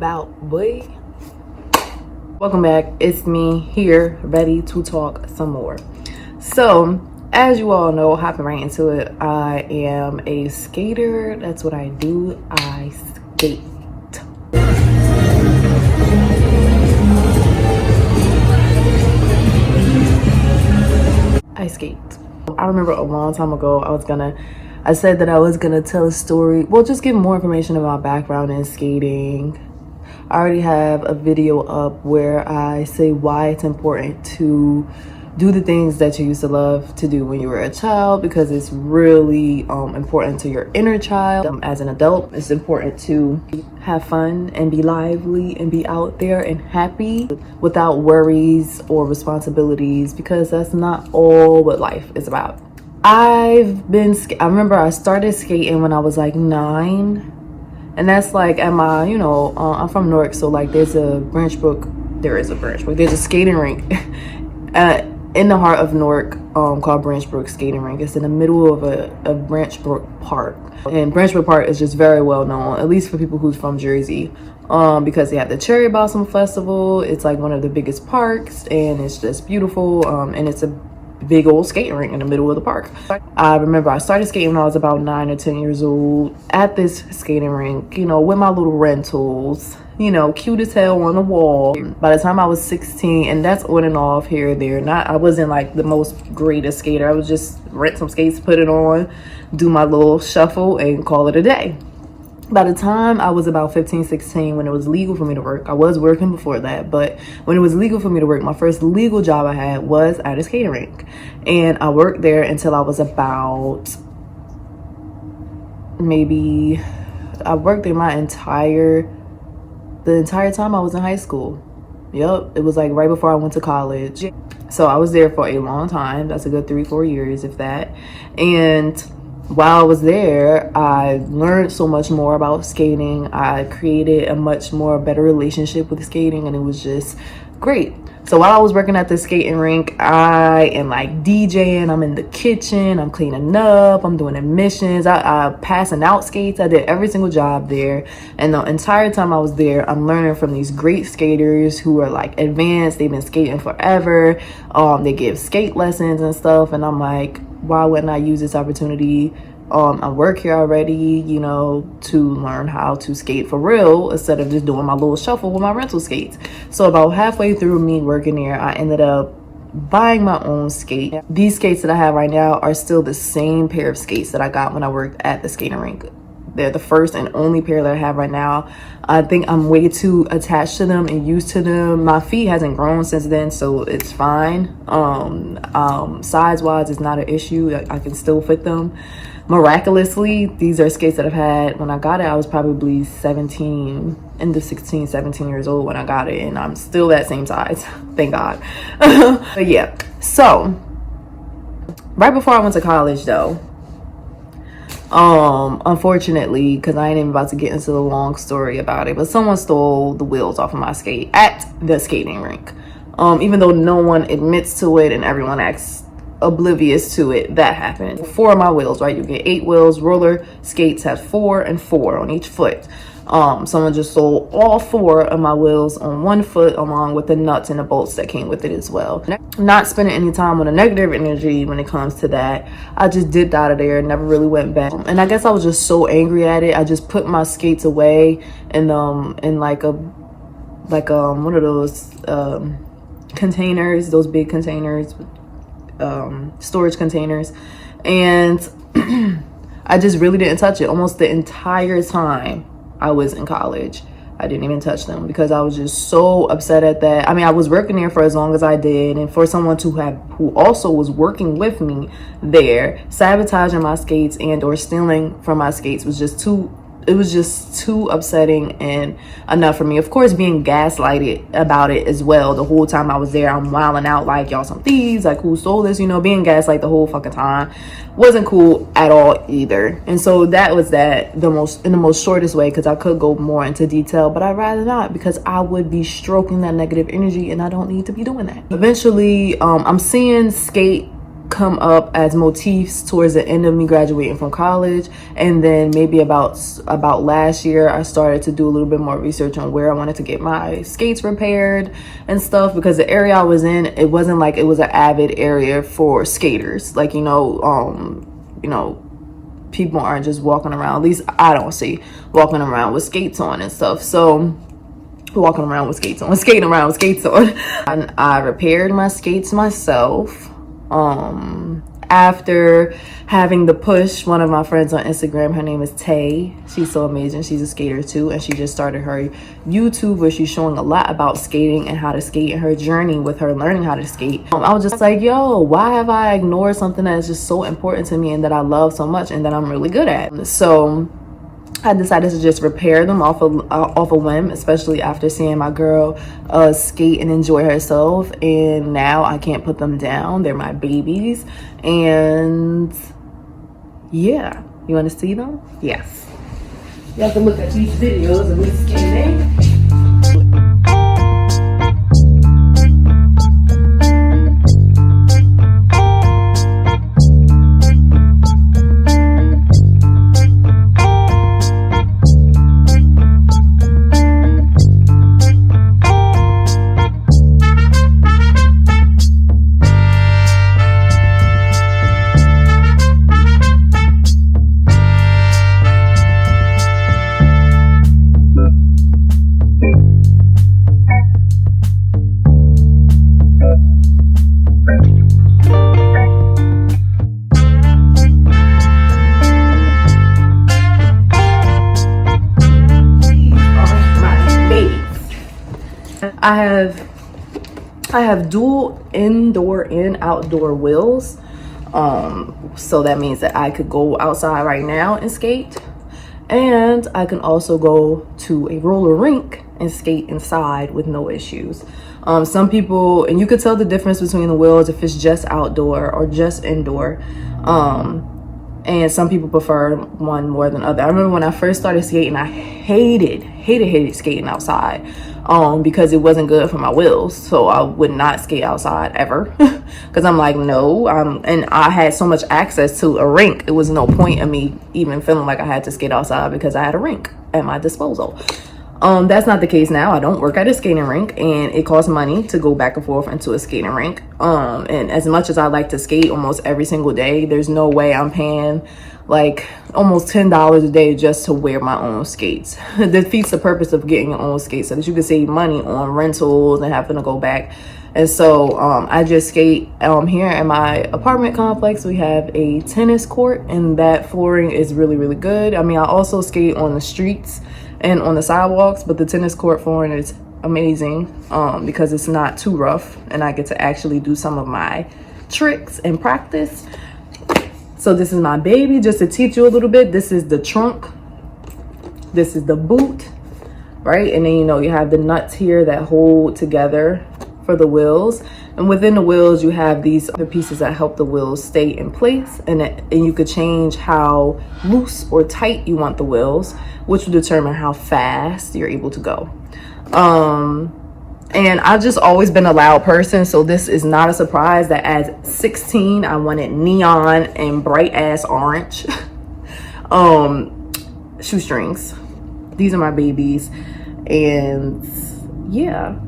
about, boy? Welcome back. It's me here, ready to talk some more. So, as you all know, hopping right into it, I am a skater. That's what I do. I skate. I skate. I remember a long time ago, I said that I was gonna tell a story. Well, just give more information about my background in skating. I already have a video up where I say why it's important to do the things that you used to love to do when you were a child, because it's really important to your inner child. As an adult, it's important to have fun and be lively and be out there and happy without worries or responsibilities, because that's not all what life is about. I remember I started skating when I was like 9. And that's like at my, I'm from Newark, so like there's a skating rink in the heart of Newark called Branch Brook Skating Rink. It's in the middle of a Branch Brook Park. And Branch Brook Park is just very well known, at least for people who's from Jersey, because they have the Cherry Blossom Festival. It's like one of the biggest parks, and it's just beautiful, and it's a big old skating rink in the middle of the park. I remember I started skating when I was about 9 or 10 years old at this skating rink, with my little rentals, cute as hell on the wall. By the time I was 16, and that's on and off here or there, I wasn't like the most greatest skater. I would just rent some skates, put it on, do my little shuffle, and call it a day. By the time I was about 15, 16, when it was legal for me to work, I was working before that, but when it was legal for me to work, my first legal job I had was at a skating rink. And I worked there until I was about I worked there the entire time I was in high school. Yep, it was like right before I went to college. So I was there for a long time. That's a good 3-4 years, if that. And while I was there, I learned so much more about skating. I created a much more better relationship with skating, and it was just great. So while I was working at the skating rink, I am like DJing, I'm in the kitchen, I'm cleaning up, I'm doing admissions, I passing out skates. I did every single job there. And the entire time I was there, I'm learning from these great skaters who are like advanced. They've been skating forever. They give skate lessons and stuff. And I'm like, why wouldn't I use this opportunity? I work here already, to learn how to skate for real instead of just doing my little shuffle with my rental skates. So about halfway through me working there, I ended up buying my own skate. These skates that I have right now are still the same pair of skates that I got when I worked at the skating rink. They're the first and only pair that I have right now. I think I'm way too attached to them and used to them. My feet hasn't grown since then, so it's fine. Size-wise, it's not an issue. I can still fit them. Miraculously, these are skates that I've had. When I got it, I was probably 17, end of 16, 17 years old when I got it, and I'm still that same size. Thank God. But yeah, so right before I went to college though, unfortunately, because I ain't even about to get into the long story about it, but someone stole the wheels off of my skate at the skating rink. Even though no one admits to it and everyone acts oblivious to it, that happened. 4 of my wheels, right? You get 8 wheels. Roller skates have 4 and 4 on each foot. Someone just stole all 4 of my wheels on one foot, along with the nuts and the bolts that came with it as well. Not spending any time on a negative energy when it comes to that. I just dipped out of there and never really went back. And I guess I was just so angry at it. I just put my skates away in like one of those containers, those big containers, storage containers, and I just really didn't touch it. Almost the entire time I was in college, I didn't even touch them because I was just so upset at that. I mean, I was working there for as long as I did, and for someone who also was working with me there, sabotaging my skates and or stealing from my skates was just too upsetting and enough for me. Of course, being gaslighted about it as well. The whole time I was there, I'm wilding out like, y'all some thieves, like who stole this, being gaslighted the whole fucking time wasn't cool at all either. And so that was in the most shortest way, because I could go more into detail, but I'd rather not, because I would be stroking that negative energy and I don't need to be doing that. Eventually, I'm seeing skate come up as motifs towards the end of me graduating from college. And then maybe about last year, I started to do a little bit more research on where I wanted to get my skates repaired and stuff, because the area I was in, it wasn't like it was an avid area for skaters. Like, people aren't just walking around, at least I don't see walking around with skates on and stuff. So skating around with skates on. And I repaired my skates myself. After having the push, one of my friends on Instagram, her name is Tay. She's so amazing. She's a skater too, and she just started her YouTube where she's showing a lot about skating and how to skate and her journey with her learning how to skate. I was just like, yo, why have I ignored something that is just so important to me and that I love so much and that I'm really good at? So I decided to just repair them off a whim, especially after seeing my girl skate and enjoy herself. And now I can't put them down. They're my babies. And yeah, you want to see them? Yes. You have to look at these videos of me skating. I have dual indoor and outdoor wheels. So that means that I could go outside right now and skate, and I can also go to a roller rink and skate inside with no issues. Some people, and you could tell the difference between the wheels if it's just outdoor or just indoor. And some people prefer one more than other. I remember when I first started skating, I hated skating outside because it wasn't good for my wheels. So I would not skate outside ever because I'm like, no. And I had so much access to a rink. It was no point in me even feeling like I had to skate outside because I had a rink at my disposal. That's not the case now. I don't work at a skating rink, and it costs money to go back and forth into a skating rink. And as much as I like to skate almost every single day, there's no way I'm paying like almost $10 a day just to wear my own skates. It defeats the purpose of getting your own skates so that you can save money on rentals and having to go back. And so I just skate here in my apartment complex. We have a tennis court, and that flooring is really, really good. I mean, I also skate on the streets and on the sidewalks, but the tennis court flooring is amazing because it's not too rough, and I get to actually do some of my tricks and practice. So this is my baby, just to teach you a little bit. This is the trunk, this is the boot, right? And then you have the nuts here that hold together for the wheels, and within the wheels you have these other pieces that help the wheels stay in place, and you could change how loose or tight you want the wheels, which will determine how fast you're able to go. And I've just always been a loud person, so this is not a surprise that at 16 I wanted neon and bright ass orange shoestrings. These are my babies, and yeah,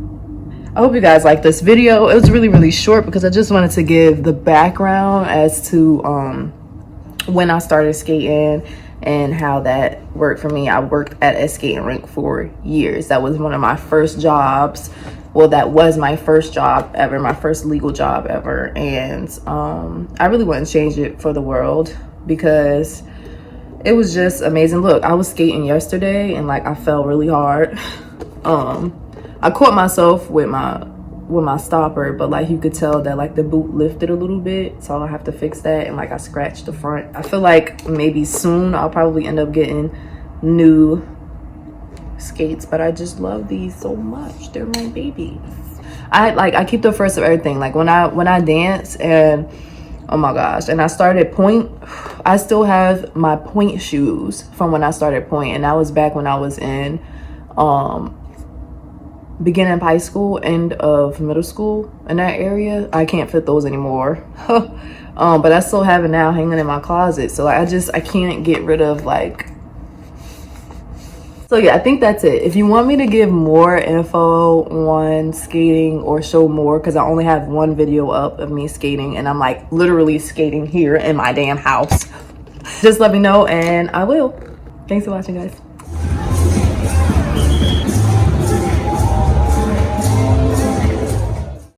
I hope you guys like this video. It was really, really short because I just wanted to give the background as to when I started skating and how that worked for me. I worked at a skating rink for years. That was one of my first jobs. Well, that was my first job ever, my first legal job ever. And I really wouldn't change it for the world because it was just amazing. Look, I was skating yesterday and like I fell really hard. I caught myself with my stopper, but like you could tell that like the boot lifted a little bit, so I'll have to fix that. And like I scratched the front. I feel like maybe soon I'll probably end up getting new skates, but I just love these so much. They're my babies. I keep the first of everything. Like when I dance, and oh my gosh, and I started point, I still have my point shoes from when I started point, and that was back when I was in beginning of high school, end of middle school, in that area. I can't fit those anymore. But I still have it now hanging in my closet. So I can't get rid of like. So yeah, I think that's it. If you want me to give more info on skating or show more, because I only have one video up of me skating and I'm like literally skating here in my damn house, just let me know and I will. Thanks for watching, guys.